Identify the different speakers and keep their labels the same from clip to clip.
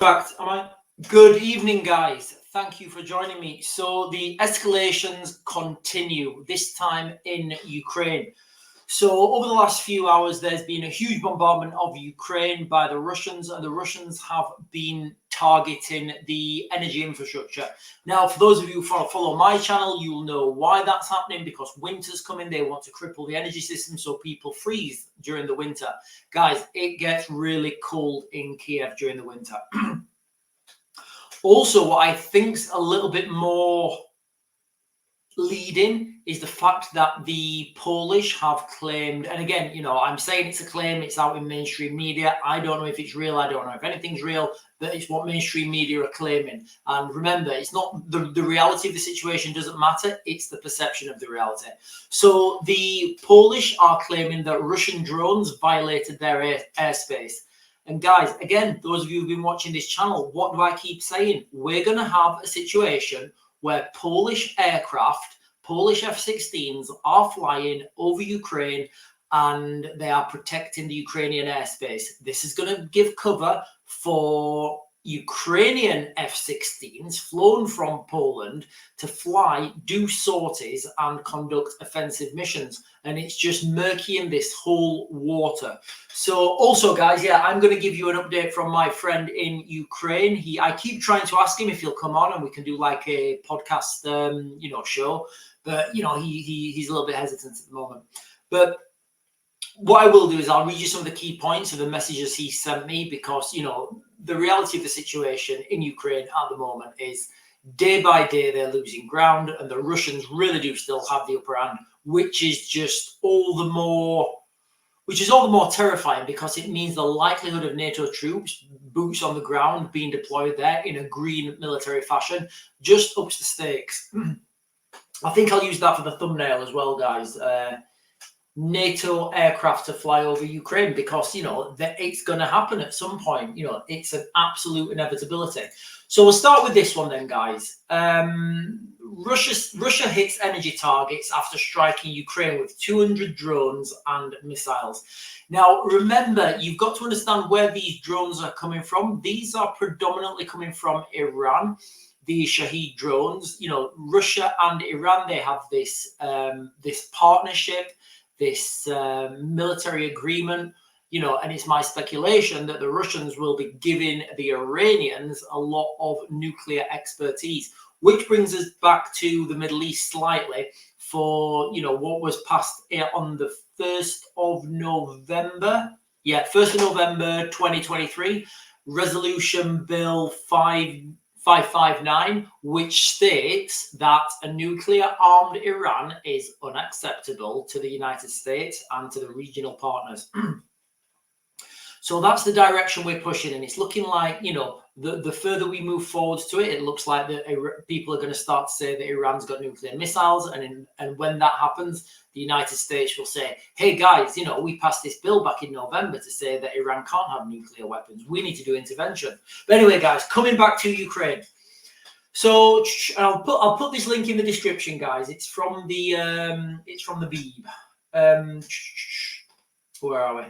Speaker 1: Fact, am I? Good evening, guys. Thank you for joining me. So the escalations continue, this time in Ukraine. So over the last few hours, there's been a huge bombardment of Ukraine by the Russians, and the Russians have been targeting the energy infrastructure. Now, for those of you who follow my channel, you'll know why that's happening, because winter's coming. They want to cripple the energy system so people freeze during the winter. Guys, it gets really cold in Kiev during the winter. Also, what I think's a little bit more leading is the fact that the Polish have claimed, and again, I'm saying it's a claim, it's out in mainstream media. I don't know if it's real, I don't know if anything's real, but it's what mainstream media are claiming. And remember, it's not the reality of the situation doesn't matter, it's the perception of the reality. So the Polish are claiming that Russian drones violated their airspace. And guys, again, those of you who've been watching this channel, what do I keep saying? We're going to have a situation where Polish aircraft, Polish F-16s are flying over Ukraine and they are protecting the Ukrainian airspace. This is going to give cover for Ukrainian F-16s flown from Poland to fly, do sorties and conduct offensive missions. And it's just murky in this whole water. So also, guys, I'm going to give you an update from my friend in Ukraine. I keep trying to ask him if he'll come on and we can do like a podcast, show. But, he's a little bit hesitant at the moment. But what I will do is I'll read you some of the key points of the messages he sent me, because, the reality of the situation in Ukraine at the moment is day by day they're losing ground, and the Russians really do still have the upper hand, which is all the more terrifying, because it means the likelihood of NATO troops, boots on the ground, being deployed there in a green military fashion just ups the stakes. I think I'll use that for the thumbnail as well, guys. NATO aircraft to fly over Ukraine, because that it's going to happen at some point. It's an absolute inevitability. So we'll start with this one then, guys. Russia hits energy targets after striking Ukraine with 200 drones and missiles. Now, remember, you've got to understand where these drones are coming from. These are predominantly coming from Iran. The Shahed drones. Russia and Iran, they have this partnership, this military agreement, and it's my speculation that the Russians will be giving the Iranians a lot of nuclear expertise, which brings us back to the Middle East slightly for, what was passed on the 1st of November. 1st of November, 2023, Resolution Bill 559, which states that a nuclear-armed Iran is unacceptable to the United States and to the regional partners. So that's the direction we're pushing, and it's looking like, the further we move forwards to it, it looks like that people are going to start to say that Iran's got nuclear missiles, and when that happens, the United States will say, hey guys, we passed this bill back in November to say that Iran can't have nuclear weapons. We need to do intervention. But anyway, guys, coming back to Ukraine. So I'll put this link in the description, guys. It's from the Beeb. Where are we?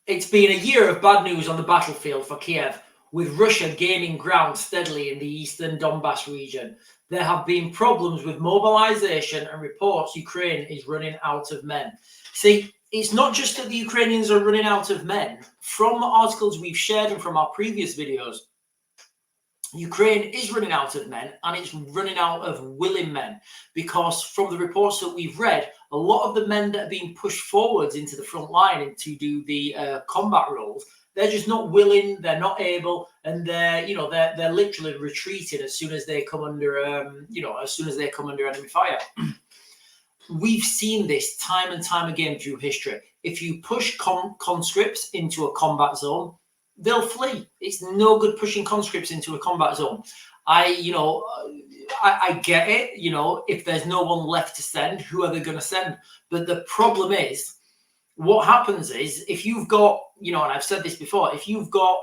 Speaker 1: It's been a year of bad news on the battlefield for Kiev, with Russia gaining ground steadily in the eastern Donbass region. There have been problems with mobilization and reports Ukraine is running out of men. See, it's not just that the Ukrainians are running out of men. From articles we've shared and from our previous videos, Ukraine is running out of men, and it's running out of willing men, because from the reports that we've read, a lot of the men that are being pushed forwards into the front line and to do the combat roles, they're just not willing, they're not able, and they're literally retreating as soon as they come under enemy fire. We've seen this time and time again through history. If you push conscripts into a combat zone, they'll flee. It's no good pushing conscripts into a combat zone. I get it. If there's no one left to send, who are they going to send? But the problem is, what happens is, if you've got, and I've said this before, if you've got,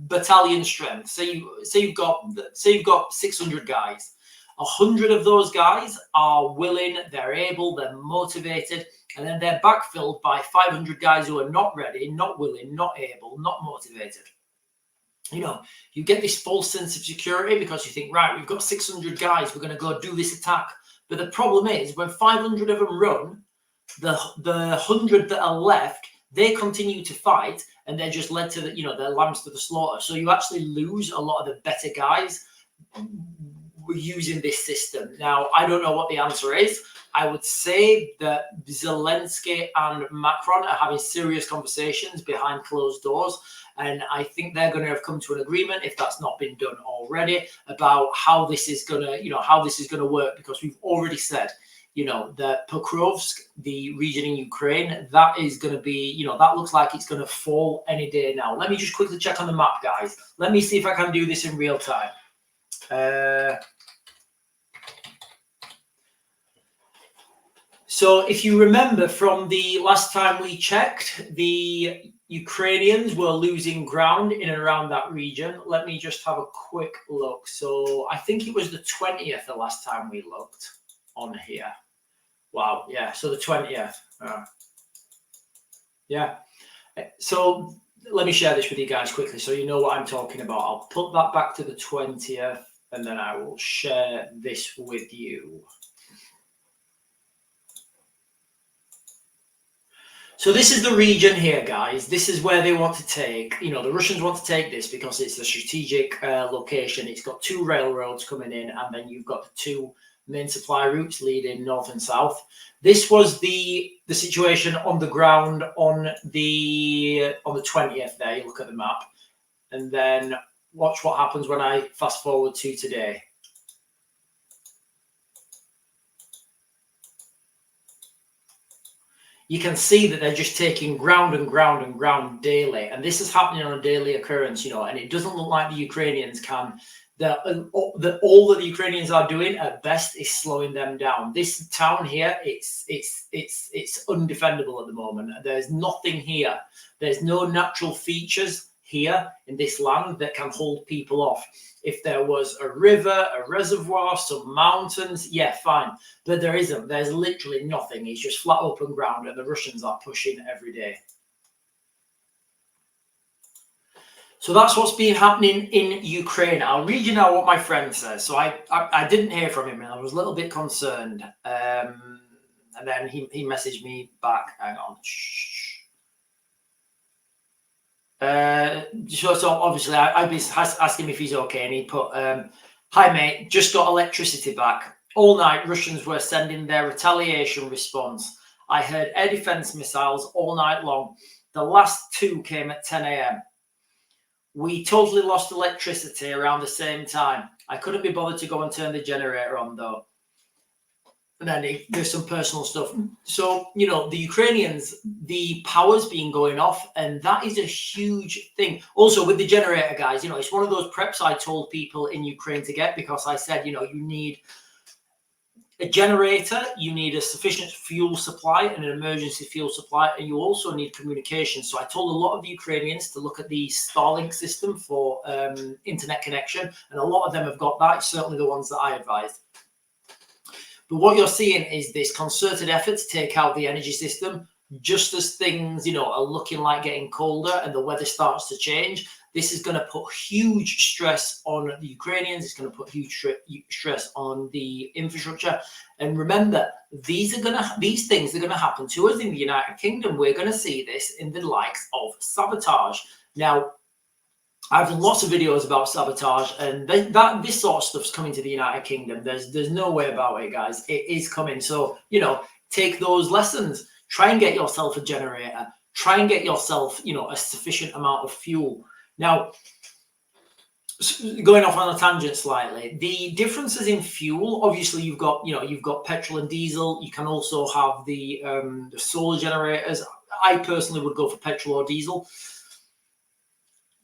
Speaker 1: battalion strength, say you've got 600 guys, 100 of those guys are willing, they're able, they're motivated, and then they're backfilled by 500 guys who are not ready, not willing, not able, not motivated. You know, you get this false sense of security because you think, right, we've got 600 guys, we're going to go do this attack. But the problem is when 500 of them run, the 100 that are left, they continue to fight, and they're just led to the, you know, their lambs to the slaughter. So you actually lose a lot of the better guys using this system. Now, I don't know what the answer is. I would say that Zelensky and Macron are having serious conversations behind closed doors. And I think they're going to have come to an agreement, if that's not been done already, about how this is going to, you know, how this is going to work. Because we've already said, you know, that Pokrovsk, the region in Ukraine, that is going to be, you know, that looks like it's going to fall any day now. Let me just quickly check on the map, guys. Let me see if I can do this in real time. So if you remember from the last time we checked, the Ukrainians were losing ground in and around that region. Let me just have a quick look. So I think it was the 20th the last time we looked on here. Wow, yeah, so the 20th. Yeah. So let me share this with you guys quickly so you know what I'm talking about. I'll put that back to the 20th and then I will share this with you. So this is the region here, guys. This is where they want to take, you know, the Russians want to take this because it's a strategic location. It's got two railroads coming in, and then you've got the two main supply routes leading north and south. This was the situation on the ground on the 20th there. You look at the map, and then watch what happens when I fast forward to today. You can see that they're just taking ground and ground and ground daily. And this is happening on a daily occurrence, you know, and it doesn't look like the Ukrainians can, all that the Ukrainians are doing at best is slowing them down. This town here, it's undefendable at the moment. There's nothing here. There's no natural features here in this land that can hold people off. If there was a river, a reservoir, some mountains, yeah, fine. But there isn't. There's literally nothing. It's just flat open ground, and the Russians are pushing every day. So that's what's been happening in Ukraine. I'll read you now what my friend says. So I didn't hear from him, and I was a little bit concerned. And then he messaged me back. Hang on. So obviously I've been asking him if he's okay, and he put, hi mate, just got electricity back. All night Russians were sending their retaliation response. I heard air defense missiles all night long. The last two came at 10 a.m. We totally lost electricity around the same time. I couldn't be bothered to go and turn the generator on though. And then there's some personal stuff. So, you know, the Ukrainians, the power's been going off, and that is a huge thing. Also, with the generator, guys, you know, it's one of those preps I told people in Ukraine to get, because I said, you know, you need a generator, you need a sufficient fuel supply and an emergency fuel supply, and you also need communication. So I told a lot of the Ukrainians to look at the Starlink system for internet connection, and a lot of them have got that. It's certainly the ones that I advised. But what you're seeing is this concerted effort to take out the energy system just as things, you know, are looking like getting colder and the weather starts to change. This is going to put huge stress on the Ukrainians. It's going to put huge stress on the infrastructure. And remember, these things are going to happen to us in the United Kingdom. We're going to see this in the likes of sabotage. Now, I've done lots of videos about sabotage, and this sort of stuff's coming to the United Kingdom. There's no way about it, guys. It is coming. So, you know, take those lessons. Try and get yourself a generator. Try and get yourself, you know, a sufficient amount of fuel. Now, going off on a tangent slightly, the differences in fuel, obviously you've got petrol and diesel. You can also have the solar generators. I personally would go for petrol or diesel.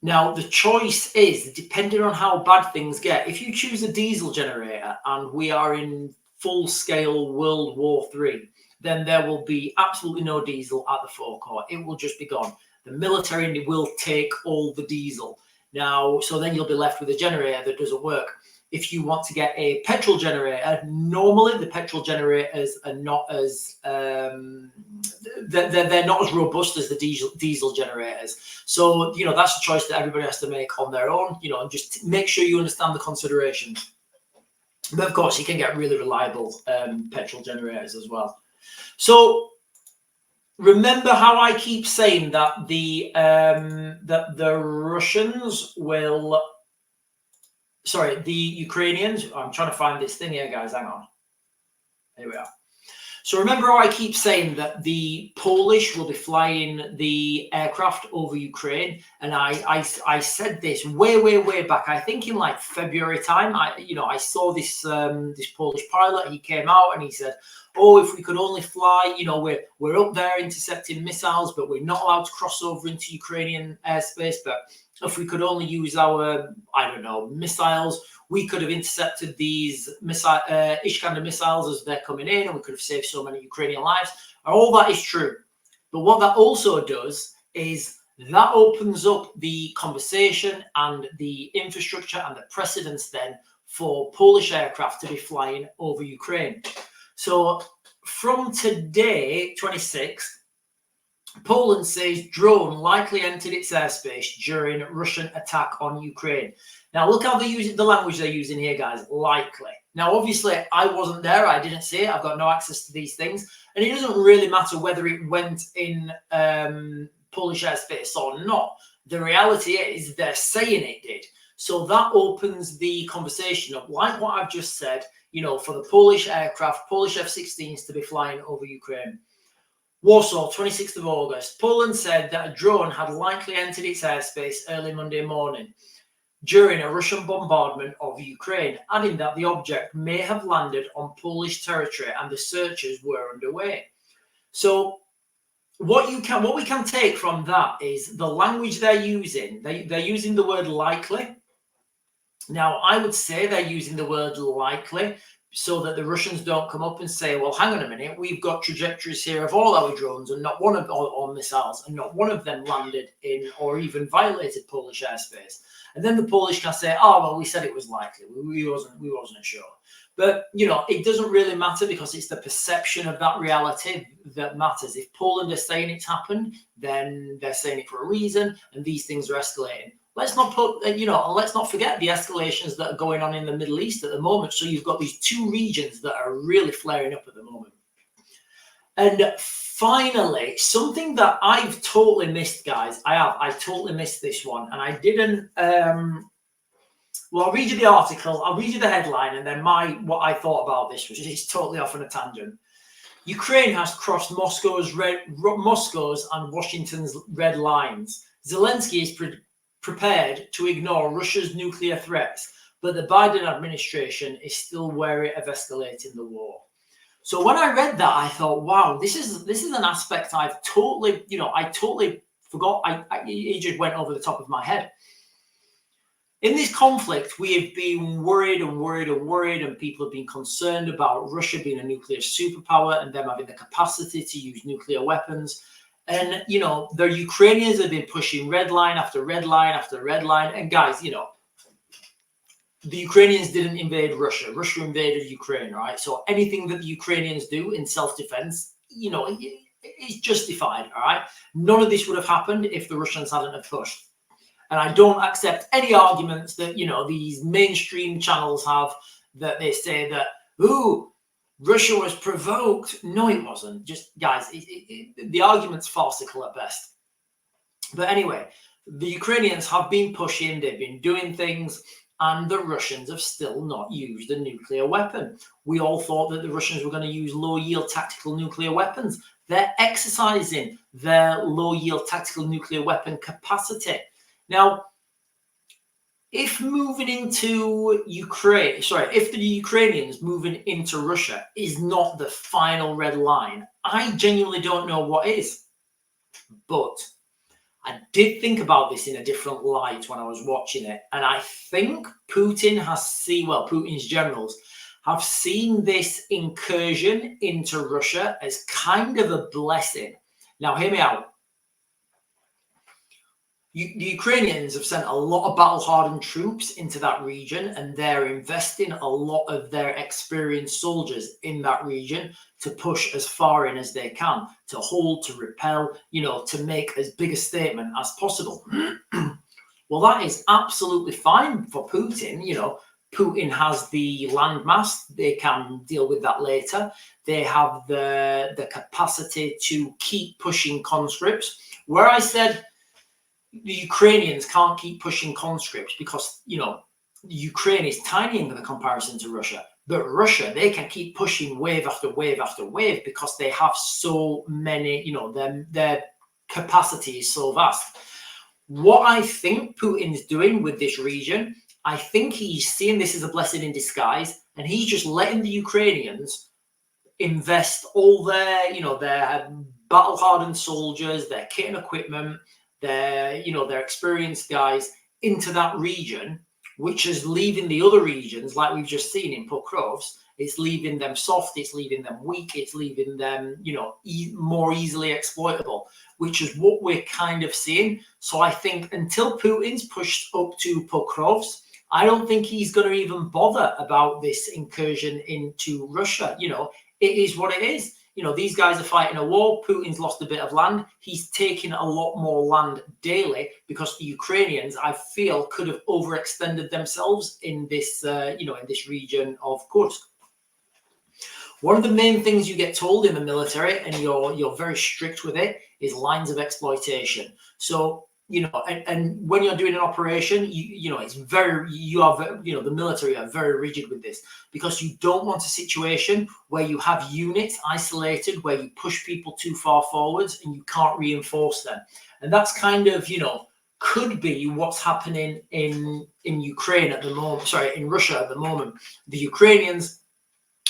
Speaker 1: Now, the choice is, depending on how bad things get, if you choose a diesel generator and we are in full-scale World War III, then there will be absolutely no diesel at the forecourt. It will just be gone. The military will take all the diesel. Now, so then you'll be left with a generator that doesn't work. if you want to get a petrol generator, normally the petrol generators are not as they're not as robust as the diesel generators. So that's a choice that everybody has to make on their own. And just make sure you understand the considerations. But of course, you can get really reliable petrol generators as well. So remember how I keep saying that the Russians will. Sorry, the Ukrainians. I'm trying to find this thing here, guys. Hang on. Here we are. So remember how I keep saying that the Polish will be flying the aircraft over Ukraine, and I said this way back. I think in like February time. I saw this this Polish pilot. He came out and he said, "Oh, if we could only fly, we're up there intercepting missiles, but we're not allowed to cross over into Ukrainian airspace. But if we could only use our, missiles, we could have intercepted these Iskander missiles as they're coming in, and we could have saved so many Ukrainian lives." And all that is true. But what that also does is that opens up the conversation and the infrastructure and the precedence then for Polish aircraft to be flying over Ukraine. So from today, 26th, Poland says drone likely entered its airspace during Russian attack on Ukraine. Now, look how they use the language they're using here, guys. Likely. Now, obviously, I wasn't there. I didn't see it. I've got no access to these things. And it doesn't really matter whether it went in Polish airspace or not. The reality is they're saying it did. So that opens the conversation up, like what I've just said, for the Polish aircraft, Polish F-16s to be flying over Ukraine. Warsaw, 26th of August. Poland said that a drone had likely entered its airspace early Monday morning during a Russian bombardment of Ukraine, adding that the object may have landed on Polish territory and the searches were underway. So what we can take from that is the language they're using. They're using the word likely. Now, I would say they're using the word likely so that the Russians don't come up and say, well, hang on a minute, we've got trajectories here of all our drones and not one of our missiles, and not one of them landed in or even violated Polish airspace. And then the Polish can say, oh, well, we said it was likely. We wasn't sure. But, it doesn't really matter because it's the perception of that reality that matters. If Poland is saying it's happened, then they're saying it for a reason, and these things are escalating. Let's not let's not forget the escalations that are going on in the Middle East at the moment. So you've got these two regions that are really flaring up at the moment. And finally, something that I've totally missed, guys. I totally missed this one, and I didn't. Well, I'll read you the article. I'll read you the headline, and then what I thought about this, which is totally off on a tangent. Ukraine has crossed Moscow's and Washington's red lines. Zelensky is prepared to ignore Russia's nuclear threats, but the Biden administration is still wary of escalating the war. So when I read that, I thought, wow, this is an aspect I've totally, I totally forgot. It just went over the top of my head. In this conflict, we have been worried, and people have been concerned about Russia being a nuclear superpower and them having the capacity to use nuclear weapons. And, the Ukrainians have been pushing red line after red line after red line. And guys, the Ukrainians didn't invade Russia. Russia invaded Ukraine, right? So anything that the Ukrainians do in self-defense, is justified, all right? None of this would have happened if the Russians hadn't have pushed. And I don't accept any arguments that, these mainstream channels have that they say that, ooh, Russia was provoked. No, it wasn't. Just, guys, the argument's farcical at best. But anyway, the Ukrainians have been pushing, they've been doing things, and the Russians have still not used a nuclear weapon. We all thought that the Russians were going to use low-yield tactical nuclear weapons. They're exercising their low-yield tactical nuclear weapon capacity. Now, if moving into Ukraine, if the Ukrainians moving into Russia is not the final red line, I genuinely don't know what is. But I did think about this in a different light when I was watching it. And I think Putin's generals have seen this incursion into Russia as kind of a blessing. Now, hear me out. the Ukrainians have sent a lot of battle-hardened troops into that region, and they're investing a lot of their experienced soldiers in that region to push as far in as they can, to hold, to repel, to make as big a statement as possible. Well, that is absolutely fine for Putin. Putin has the landmass. They can deal with that later. They have the capacity to keep pushing conscripts. Where I said the Ukrainians can't keep pushing conscripts because, Ukraine is tiny in the comparison to Russia. But Russia, they can keep pushing wave after wave after wave because they have so many, their capacity is so vast. What I think Putin's doing with this region, I think he's seeing this as a blessing in disguise, and he's just letting the Ukrainians invest all their, their battle-hardened soldiers, their kit and equipment, their experienced guys into that region, which is leaving the other regions, like we've just seen in Pokrovsk. It's leaving them soft, it's leaving them weak, it's leaving them, more easily exploitable, which is what we're kind of seeing. So I think until Putin's pushed up to Pokrovsk, I don't think he's going to even bother about this incursion into Russia. It is what it is. These guys are fighting a war. Putin's lost a bit of land. He's taking a lot more land daily because the Ukrainians, I feel, could have overextended themselves in this, in this region of Kursk. One of the main things you get told in the military, and you're very strict with it, is lines of exploitation. So, and when you're doing an operation, it's the military are very rigid with this because you don't want a situation where you have units isolated, where you push people too far forwards and you can't reinforce them. And that's kind of, could be what's happening in Ukraine at the moment, in Russia at the moment. The Ukrainians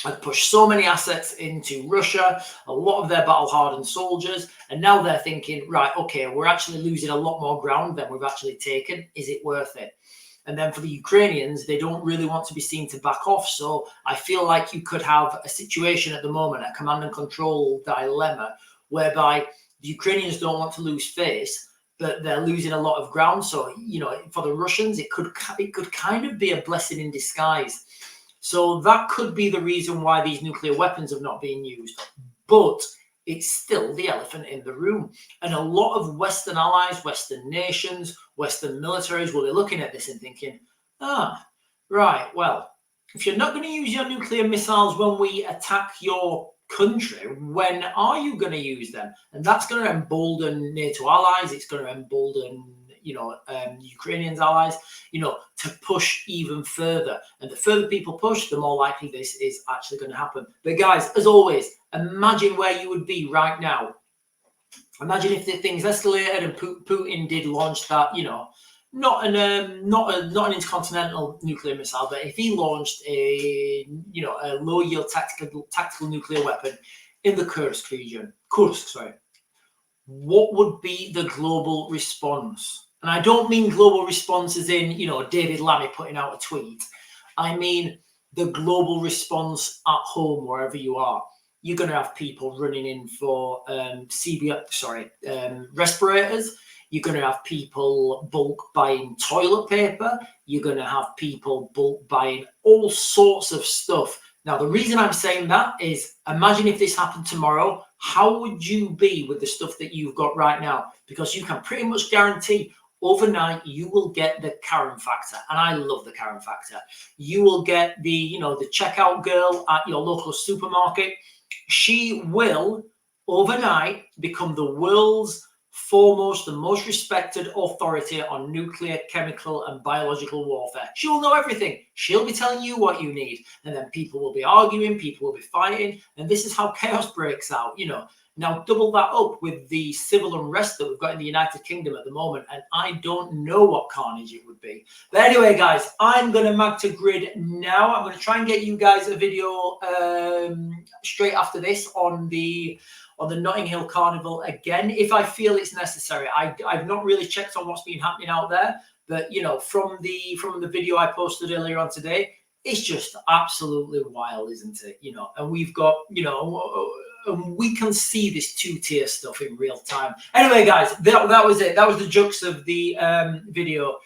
Speaker 1: have pushed so many assets into Russia, a lot of their battle-hardened soldiers, and now they're thinking, right, okay, we're actually losing a lot more ground than we've actually taken. Is it worth it? And then for the Ukrainians, they don't really want to be seen to back off. So I feel like you could have a situation at the moment, a command and control dilemma, whereby the Ukrainians don't want to lose face, but they're losing a lot of ground. So, for the Russians, it could kind of be a blessing in disguise. So that could be the reason why these nuclear weapons have not been used. But it's still the elephant in the room. And a lot of Western allies, Western nations, Western militaries will be looking at this and thinking, right, well, if you're not going to use your nuclear missiles when we attack your country, when are you going to use them? And that's going to embolden NATO allies. It's going to embolden Ukrainians allies, to push even further. And the further people push, the more likely this is actually going to happen. But guys, as always, imagine where you would be right now. Imagine if the things escalated and Putin did launch that, not an intercontinental nuclear missile, but if he launched a low yield tactical nuclear weapon in the Kursk region, what would be the global response? And I don't mean global response as in, David Lammy putting out a tweet. I mean the global response at home, wherever you are. You're going to have people running in for respirators. You're going to have people bulk buying toilet paper. You're going to have people bulk buying all sorts of stuff. Now, the reason I'm saying that is, imagine if this happened tomorrow, how would you be with the stuff that you've got right now? Because you can pretty much guarantee overnight you will get the Karen factor. And I love the Karen factor. You will get the checkout girl at your local supermarket. She will overnight become the world's foremost and most respected authority on nuclear, chemical, and biological warfare. She will know everything. She'll be telling you what you need. And then people will be arguing, people will be fighting. And this is how chaos breaks out, Now, double that up with the civil unrest that we've got in the United Kingdom at the moment, and I don't know what carnage it would be. But anyway, guys, I'm going to mag to grid now. I'm going to try and get you guys a video straight after this on the Notting Hill Carnival again, if I feel it's necessary. I've not really checked on what's been happening out there, but from the video I posted earlier on today, it's just absolutely wild, isn't it? And we've got we can see this two-tier stuff in real time. Anyway, guys, that was it. That was the jux of the video.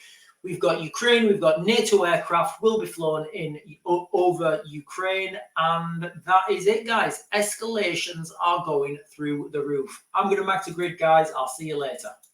Speaker 1: We've got Ukraine, we've got NATO aircraft will be flown in over Ukraine, and that is it, guys. Escalations are going through the roof. I'm going to Max the Grid, guys. I'll see you later.